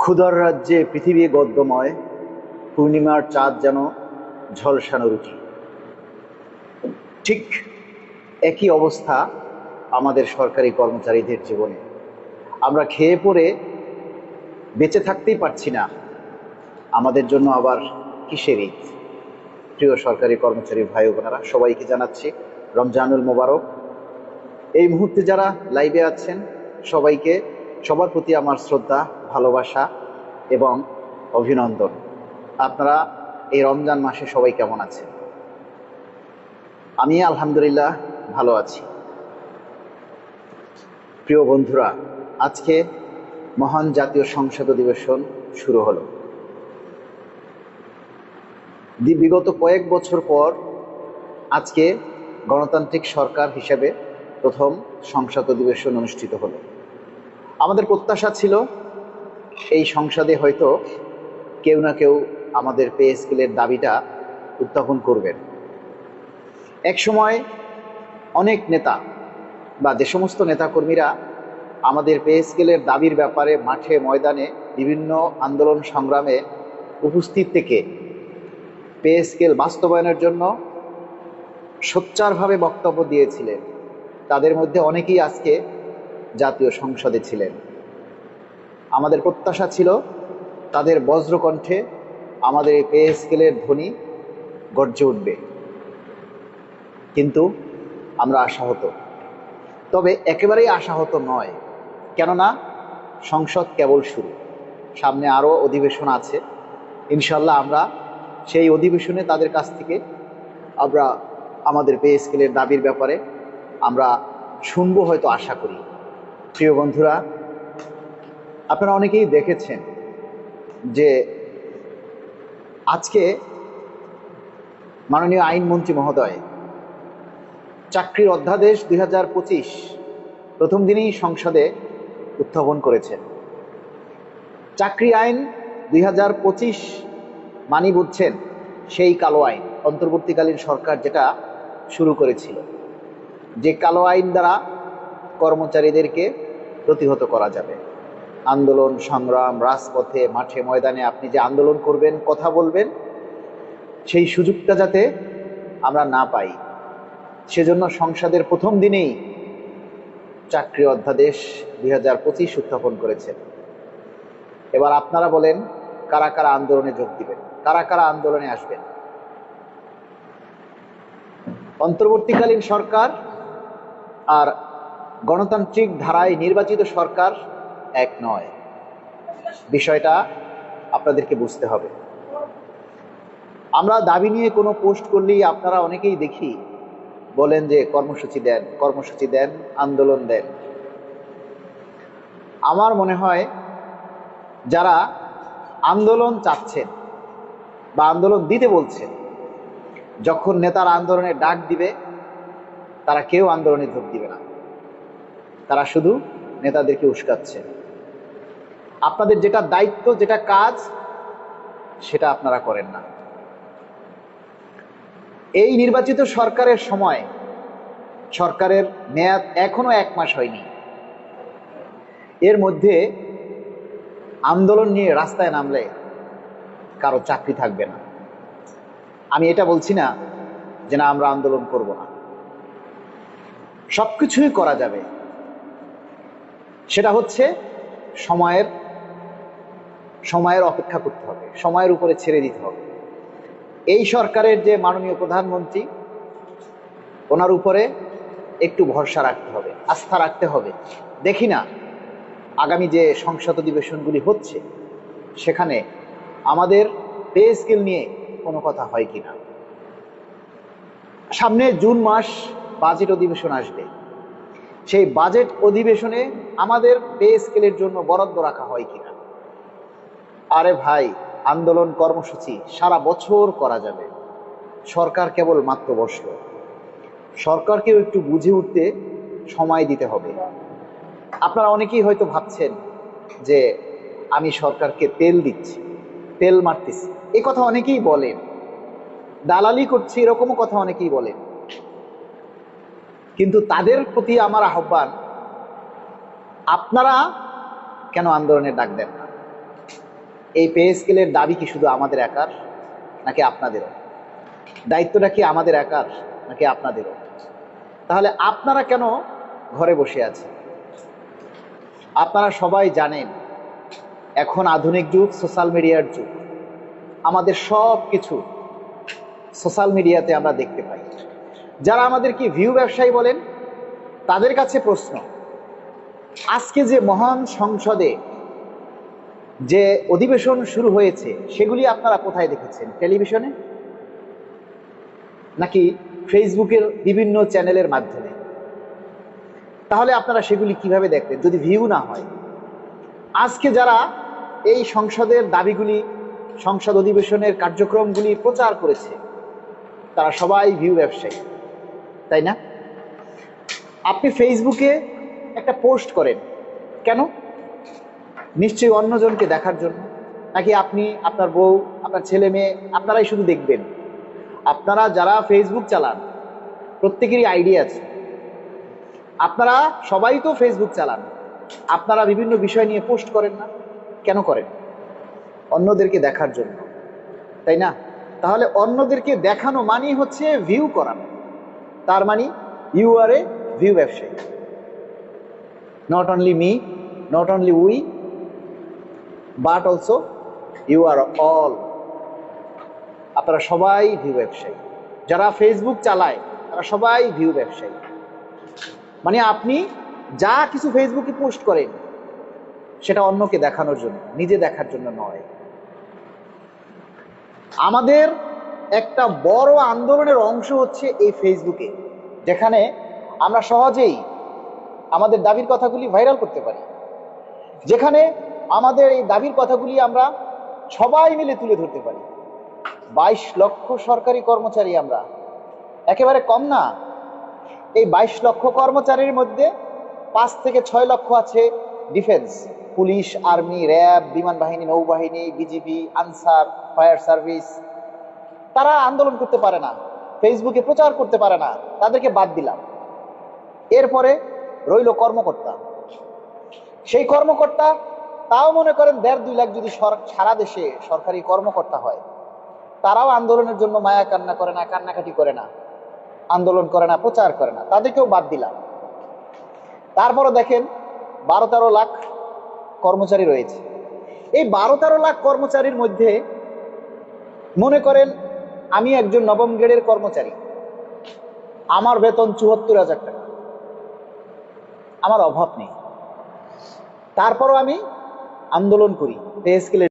ক্ষুধার রাজ্যে পৃথিবী গদ্যময়, পূর্ণিমার চাঁদ যেন ঝলসানো রুটি। ঠিক একই অবস্থা আমাদের সরকারি কর্মচারীদের জীবনে। আমরা খেয়ে পরে বেঁচে থাকতেই পারছি না, আমাদের জন্য আবার কিসের ঈদ? প্রিয় সরকারি কর্মচারী ভাই বোনেরা, সবাইকে জানাচ্ছি রমজানুল মোবারক। এই মুহূর্তে যারা লাইভে আছেন সবাইকে, সবার প্রতি আমার শ্রদ্ধা, ভালোবাসা এবং অভিনন্দন। আপনারা এই রমজান মাসে সবাই কেমন আছেন? আমি আলহামদুলিল্লাহ ভালো আছি। প্রিয় বন্ধুরা, আজকে মহান জাতীয় সংসদ অধিবেশন শুরু হলো। বিগত কয়েক বছর পর আজকে গণতান্ত্রিক সরকার হিসেবে প্রথম সংসদ অধিবেশন অনুষ্ঠিত হলো। আমাদের প্রত্যাশা ছিল এই সংসদে হয়তো কেউ না কেউ আমাদের পে স্কেলের দাবিটা উত্থাপন করবেন। এক সময় অনেক নেতা বা যে সমস্ত নেতাকর্মীরা আমাদের পে স্কেলের দাবির ব্যাপারে মাঠে ময়দানে বিভিন্ন আন্দোলন সংগ্রামে উপস্থিত থেকে পে স্কেল বাস্তবায়নের জন্য সোচ্চারভাবে বক্তব্য দিয়েছিলেন, তাদের মধ্যে অনেকেই আজকে জাতীয় সংসদে ছিলেন। আমাদের প্রত্যাশা ছিল তাদের বজ্রকণ্ঠে আমাদের এই পে স্কেলের ধ্বনি গর্জে উঠবে, কিন্তু আমরা আশাহত। তবে একেবারেই আশাহত নয়, কেননা সংসদ কেবল শুরু, সামনে আরও অধিবেশন আছে। ইনশাল্লাহ আমরা সেই অধিবেশনে তাদের কাছ থেকে আমরা আমাদের পে স্কেলের দাবির ব্যাপারে আমরা শুনবো, হয়তো আশা করি। প্রিয় বন্ধুরা, আপনারা অনেকেই দেখেছেন যে আজকে মাননীয় আইনমন্ত্রী মহোদয় চাকরির অধ্যাদেশ 2025 প্রথম দিনেই সংসদে উত্থাপন করেছেন। চাকরি আইন 2025 মানি বুঝছেন সেই কালো আইন, অন্তর্বর্তীকালীন সরকার যেটা শুরু করেছিল, যে কালো আইন দ্বারা কর্মচারীদেরকে প্রতিহত করা যাবে। আন্দোলন সংগ্রাম, রাজপথে মাঠে ময়দানে আপনি যে আন্দোলন করবেন, কথা বলবেন, সেই সুযোগটা যাতে আমরা না পাই, সেজন্য সংসদের প্রথম দিনেই চাকরি অধ্যাদেশ 2025 উত্থাপন করেছেন। এবার আপনারা বলেন, কারা কারা আন্দোলনে যোগ দিবেন, কারা কারা আন্দোলনে আসবেন? অন্তর্বর্তীকালীন সরকার আর গণতান্ত্রিক ধারায় নির্বাচিত সরকার এক নয়, বিষয়টা আপনাদেরকে বুঝতে হবে। আমরা দাবি নিয়ে কোনো পোস্ট করলেই আপনারা অনেকেই দেখি বলেন যে কর্মসূচি দেন, কর্মসূচি দেন, আন্দোলন দেন। আমার মনে হয় যারা আন্দোলন চাচ্ছেন বা আন্দোলন দিতে বলছেন, যখন নেতারা আন্দোলনের ডাক দিবে তারা কেউ আন্দোলনে যোগ দিবে না, তারা শুধু নেতাদেরকে উস্কাচ্ছে। আপনাদের যেটা দায়িত্ব, যেটা কাজ, সেটা আপনারা করেন না। এই নির্বাচিত সরকারের সময়, সরকারের মেয়াদ এখনো 1 মাস হয়নি, এর মধ্যে আন্দোলন নিয়ে রাস্তায় নামলে কারো চাকরি থাকবে না। আমি এটা বলছি না যে না, আমরা আন্দোলন করব না, সবকিছুই করা যাবে। সেটা হচ্ছে সময়ের অপেক্ষা করতে হবে, সময়ের উপরে ছেড়ে দিতে হবে। এই সরকারের যে মাননীয় প্রধানমন্ত্রী, ওনার উপরে একটু ভরসা রাখতে হবে, আস্থা রাখতে হবে। দেখি না আগামী যে সংসদ অধিবেশনগুলি হচ্ছে সেখানে আমাদের পে স্কেল নিয়ে কোনো কথা হয় কিনা। সামনে জুন মাস বাজেট অধিবেশন আসবে, সেই বাজেট অধিবেশনে আমাদের পে স্কেলের জন্য বরাদ্দ রাখা হয় কিনা। আরে ভাই, আন্দোলন কর্মসূচি সারা বছর করা যাবে, সরকার কেবল মাত্র বসলো। সরকারকেও একটু বুঝে উঠতে সময় দিতে হবে। আপনারা অনেকেই হয়তো ভাবছেন যে আমি সরকারকে তেল দিচ্ছি, তেল মারতেছি, এই কথা অনেকেই বলেন, দালালি করছি, এরকমও কথা অনেকেই বলেন। কিন্তু তাদের প্রতি আমার আহ্বান, আপনারা কেন আন্দোলনের ডাক দেন না? এই পে স্কেলের দাবি কি শুধু আমাদের একার নাকি আপনাদেরও? দায়িত্বটা কি আমাদের একার নাকি আপনাদেরও? তাহলে আপনারা কেন ঘরে বসে আছেন? আপনারা সবাই জানেন এখন আধুনিক যুগ, সোশ্যাল মিডিয়ার যুগ। আমাদের সব কিছু সোশ্যাল মিডিয়াতে আমরা দেখতে পাই। যারা আমাদেরকে ভিউ ব্যবসায়ী বলেন, তাদের কাছে প্রশ্ন, আজকে যে মহান সংসদে যে অধিবেশন শুরু হয়েছে সেগুলি আপনারা কোথায় দেখেছেন? টেলিভিশনে নাকি ফেসবুকের বিভিন্ন চ্যানেলের মাধ্যমে? তাহলে আপনারা সেগুলি কিভাবে দেখবেন যদি ভিউ না হয়? আজকে যারা এই সংসদের দাবিগুলি, সংসদ অধিবেশনের কার্যক্রমগুলি প্রচার করেছে, তারা সবাই ভিউ ব্যবসায়ী, তাই না? আপনি ফেসবুকে একটা পোস্ট করেন কেন? নিশ্চয়ই অন্যজনকে দেখার জন্য, নাকি আপনি, আপনার বউ, আপনার ছেলে মেয়ে আপনারাই শুধু দেখবেন? আপনারা যারা ফেসবুক চালান প্রত্যেকেরই আইডি আছে, আপনারা সবাই তো ফেসবুক চালান, আপনারা বিভিন্ন বিষয় নিয়ে পোস্ট করেন না? কেন করেন? অন্যদেরকে দেখার জন্য, তাই না? তাহলে অন্যদেরকে দেখানো মানেই হচ্ছে ভিউ করানো। তার মানে ইউ আর এ ভিউ ব্যবসায়ী। Not only me, not only we, but also you are all. আপনারা সবাই ভিউ ব্যবসায়ী। যারা ফেসবুক চালায় তারা সবাই ভিউ ব্যবসায়ী। মানে আপনি যা কিছু ফেসবুকে পোস্ট করেন সেটা অন্যকে দেখানোর জন্য, নিজে দেখার জন্য নয়। আমাদের একটা বড় আন্দোলনের অংশ হচ্ছে এই ফেসবুকে, যেখানে আমরা সহজেই আমাদের দাবির কথাগুলি ভাইরাল করতে পারি, যেখানে আমাদের এই দাবির কথাগুলি আমরা সবাই মিলে তুলে ধরতে পারি। 22 লক্ষ সরকারি কর্মচারী আমরা, একেবারে কম না। এই 22 লক্ষ কর্মচারীর মধ্যে 5 থেকে 6 লক্ষ আছে ডিফেন্স, পুলিশ, আর্মি, র্যাব, বিমান বাহিনী, নৌবাহিনী, বিজিবি, আনসার, ফায়ার সার্ভিস। তারা আন্দোলন করতে পারে না, ফেসবুকে প্রচার করতে পারে না, তাদেরকে বাদ দিলাম। এরপরে রইল কর্মকর্তা। সেই কর্মকর্তা তাও মনে করেন 1.5-2 লাখ যদি সারা দেশে সরকারি কর্মকর্তা হয়, তারাও আন্দোলনের জন্য মায়া কান্না করে না, কান্নাকাটি করে না, আন্দোলন করে না, প্রচার করে না, তাদেরকেও বাদ দিলাম। তারপরও দেখেন 12-13 লাখ কর্মচারী রয়েছে। এই 12-13 লাখ কর্মচারীর মধ্যে মনে করেন আমি একজন নবম গ্রেডের কর্মচারী, আমার বেতন 74,000 টাকা, আমার অভাব নেই, তারপরও আমি আন্দোলন করি পে স্কেলের